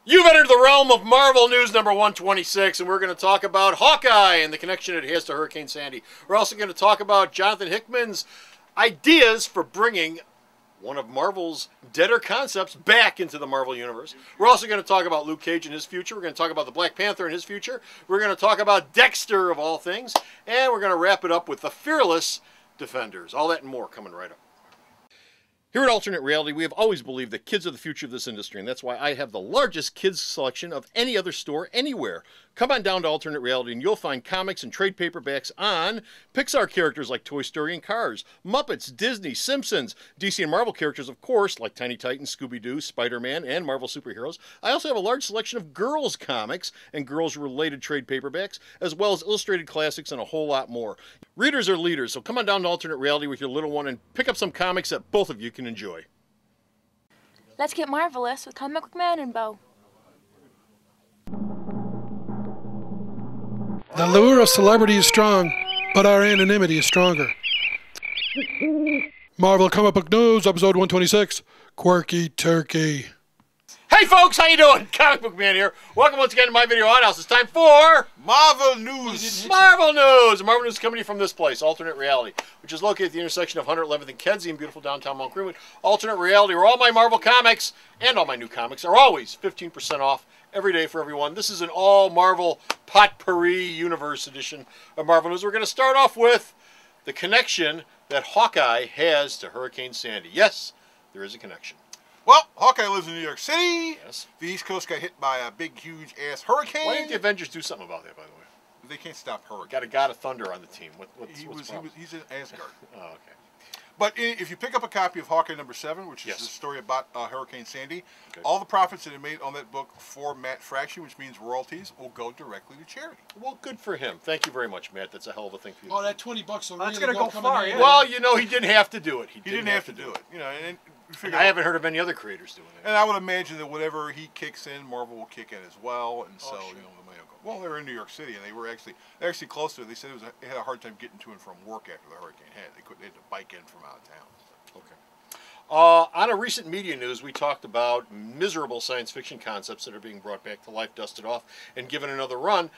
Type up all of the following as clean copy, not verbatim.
You've entered the realm of Marvel News number 126, and we're going to talk about Hawkeye and the connection it has to Hurricane Sandy. We're also going to talk about Jonathan Hickman's ideas for bringing one of Marvel's deader concepts back into the Marvel Universe. We're also going to talk about Luke Cage and his future. We're going to talk about the Black Panther and his future. We're going to talk about Dexter, of all things. And we're going to wrap it up with the Fearless Defenders. All that and more coming right up. Here at Alternate Reality, we have always believed that kids are the future of this industry, and that's why I have the largest kids selection of any other store anywhere. Come on down to Alternate Reality and you'll find comics and trade paperbacks on Pixar characters like Toy Story and Cars, Muppets, Disney, Simpsons, DC and Marvel characters, of course, like Tiny Titans, Scooby-Doo, Spider-Man, and Marvel superheroes. I also have a large selection of girls comics and girls-related trade paperbacks, as well as illustrated classics and a whole lot more. Readers are leaders, so come on down to Alternate Reality with your little one and pick up some comics that both of you can enjoy. Let's get marvelous with Comic Book Man and Bo. The lure of celebrity is strong, but our anonymity is stronger. Marvel Comic Book News, episode 126, Quirky Turkey. Hey folks, how you doing? Comic Book Man here. Welcome once again to my video odd house. It's time for Marvel News. Marvel News. Marvel News is coming to you from this place, Alternate Reality, which is located at the intersection of 111th and Kedzie in beautiful downtown Mount Greenwood. Alternate Reality, where all my Marvel comics and all my new comics are always 15% off every day for everyone. This is an all Marvel potpourri universe edition of Marvel News. We're going to start off with the connection that Hawkeye has to Hurricane Sandy. Yes, there is a connection. Well, Hawkeye lives in New York City. Yes. The East Coast got hit by a big, huge-ass hurricane. Why didn't the Avengers do something about that, by the way? They can't stop hurricanes. Got a God of Thunder on the team. He's in Asgard. Oh, okay. But if you pick up a copy of Hawkeye number 7, which is the story about Hurricane Sandy, all the profits that are made on that book for Matt Fraction, which means royalties, will go directly to charity. Well, good for him. Thank you very much, Matt. That's a hell of a thing for you. Oh, that $20 will That's really gonna go far, yeah. Well, you know, he didn't have to do it. He didn't have to do it. You know, and I haven't heard of any other creators doing it. And I would imagine that whatever he kicks in, Marvel will kick in as well, and so you know the money will go. Well, they're in New York City, and they're actually close to it. They said they had a hard time getting to and from work after the hurricane hit. They had to bike in from out of town. Okay. On a recent media news, we talked about miserable science fiction concepts that are being brought back to life, dusted off, and given another run.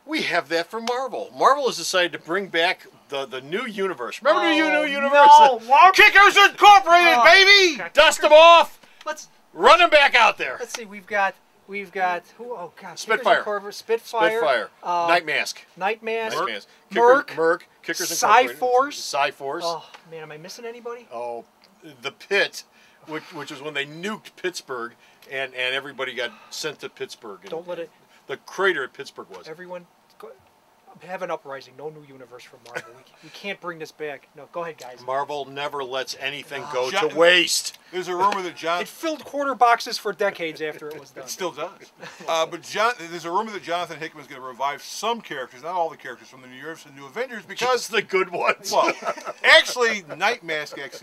We have that for Marvel. Marvel has decided to bring back the new universe. Remember the new universe? No, Kickers Incorporated, baby! Dust them off. Let's Run them back out there. Let's see. We've got who? Oh God. Spitfire. Spitfire. Night Mask. Night Mask. Merc. Kickers Incorporated. Cyforce. Cyforce. Oh man, am I missing anybody? Oh, the Pit, which was when they nuked Pittsburgh and everybody got sent to Pittsburgh. Don't let it. The crater at Pittsburgh was. Everyone, have an uprising. No new universe for Marvel. We can't bring this back. No, go ahead, guys. Marvel never lets anything go to waste. There's a rumor that It filled quarter boxes for decades after it was done. It still does. But there's a rumor that Jonathan Hickman is going to revive some characters, not all the characters from the New New Avengers, because just the good ones. Well, actually, Night Mask was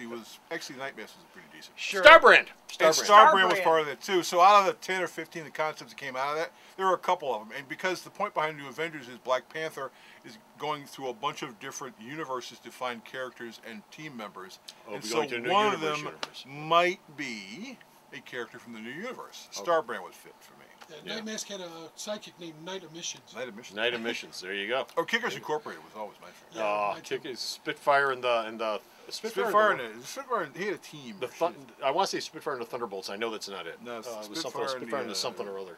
pretty decent. Sure. Starbrand. Starbrand was part of that too. So out of the 10 or 15 the concepts that came out of that, there were a couple of them. And because the point behind New Avengers is Black Panther is going through a bunch of different universes to find characters and team members. And so one of them might be a character from the new universe. Starbrand would fit for me. Night Mask had a sidekick named Night Emissions. Night Emissions. There you go. Or Kickers Incorporated was always my favorite. Kickers, Spitfire and the Spitfire he had a team. I want to say Spitfire and the Thunderbolts. I know that's not it. No, it was Spitfire and the something or other.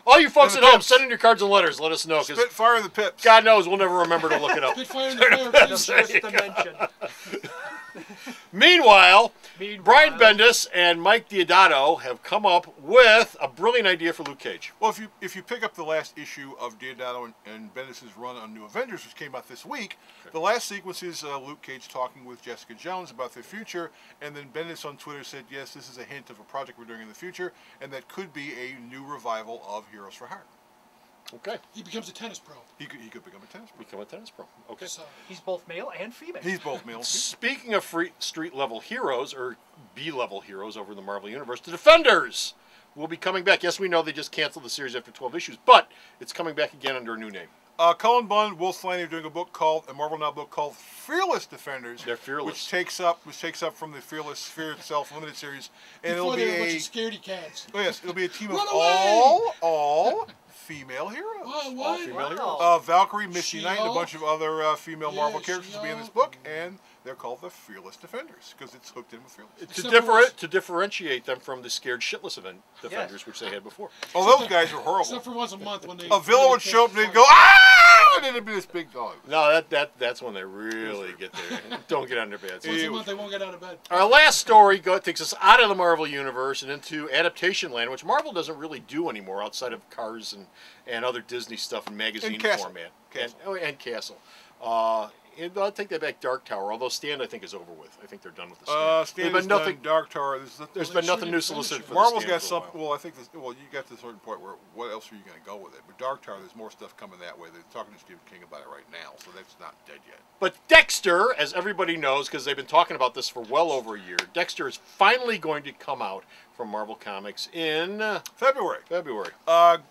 All you folks at home, send in your cards and letters. Let us know. Spitfire and the Pips. God knows we'll never remember to look it up. Spitfire and the Pips. Meanwhile, Brian Bendis and Mike Deodato have come up with a brilliant idea for Luke Cage. Well, if you pick up the last issue of Deodato and Bendis' run on New Avengers, which came out this week, the last sequence is Luke Cage talking with Jessica Jones about their future, and then Bendis on Twitter said, yes, this is a hint of a project we're doing in the future, and that could be a new revival of Heroes for Hire. Okay. He becomes a tennis pro. He could become a tennis pro. Become a tennis pro. Okay. So, he's both male and female. He's both male and female. Speaking of street level heroes, or B-level heroes over in the Marvel Universe, the Defenders will be coming back. Yes, we know they just canceled the series after 12 issues, but it's coming back again under a new name. Cullen Bunn, Will Slaney are doing a Marvel Now book called Fearless Defenders. They're fearless. Which takes up from the Fearless Sphere itself limited series, and Before it'll be they were a bunch a of scaredy cats. oh yes, it'll be a team of Run away! all female heroes. Oh, All what? female heroes. Wow. Valkyrie, Misty Knight, and a She-Hulk? bunch of other female Yeah, Marvel characters will be in this She-Hulk. book, and they're called the Fearless Defenders because it's hooked in with Fearless. Except for us. To differentiate them from the scared shitless event defenders, which they had before. Oh, those guys were horrible. Except for once a month when they... A villain would show up and they'd go, ah! And it'd be this big dog. No, that's when they really get there. Don't get on their bad side. Once a month they won't get out of bed. Our last story takes us out of the Marvel Universe and into adaptation land, which Marvel doesn't really do anymore outside of Cars and other Disney stuff in magazine And Castle. format. Castle. And Castle. And I'll take that back, Dark Tower, although Stand, I think, is over with. I think they're done with the Stand. Stand There's is been nothing, done, Dark Tower. there's they been nothing shouldn't new finish solicited it. for Marvel's the got Stand some. for a while. Well, I think you got to a certain point where what else are you going to go with it? But Dark Tower, there's more stuff coming that way. They're talking to Stephen King about it right now, so that's not dead yet. But Dexter, as everybody knows, because they've been talking about this for well over a year, Dexter is finally going to come out from Marvel Comics in February.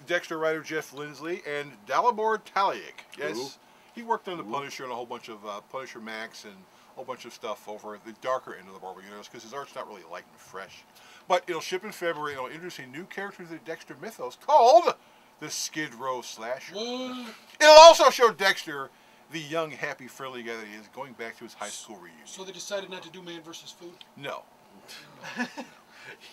Dexter writer Jeff Lindsley and Dalibor Taliak. Yes, Ooh. he worked on the Punisher and a whole bunch of Punisher Max and a whole bunch of stuff over the darker end of the Marvel universe because his art's not really light and fresh. But it'll ship in February and it'll introduce a new character to the Dexter mythos called the Skid Row Slasher. What? It'll also show Dexter, the young, happy, friendly guy that he is, going back to his high school reunion. So they decided not to do Man vs. Food? No.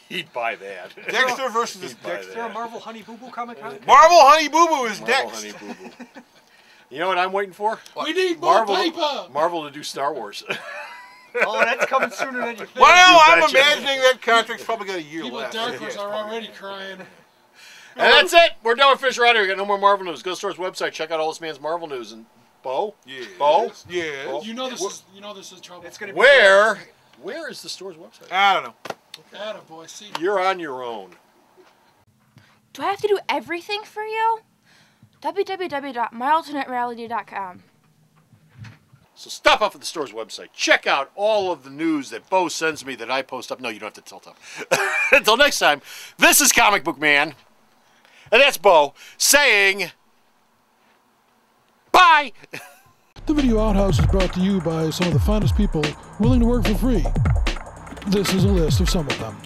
He'd buy that. Dexter versus He'd buy Dexter. Is there a Marvel Honey Boo Boo comic out? Marvel Honey Boo Boo is Marvel next. Honey Boo Boo. You know what I'm waiting for? We need more paper! Marvel to do Star Wars. Oh, that's coming sooner than you think. Well, I'm betcha. imagining that contract's probably got a year People left. at Dark Yeah, Horse it's are probably- already crying. And that's it. We're done with Fish Rider. We got no more Marvel news. Go to the store's website. Check out all this man's Marvel news. And Bo? Yeah. Bo? Yeah. Bo? You know this is trouble. It's gonna be Where is the store's website? I don't know. Attaboy, see. You're on your own. Do I have to do everything for you? www.myalternatereality.com. So stop off at the store's website. Check out all of the news that Bo sends me that I post up. No, you don't have to tell Tom. Until next time, this is Comic Book Man. And that's Bo saying bye. The Video Outhouse is brought to you by some of the finest people willing to work for free. This is a list of some of them.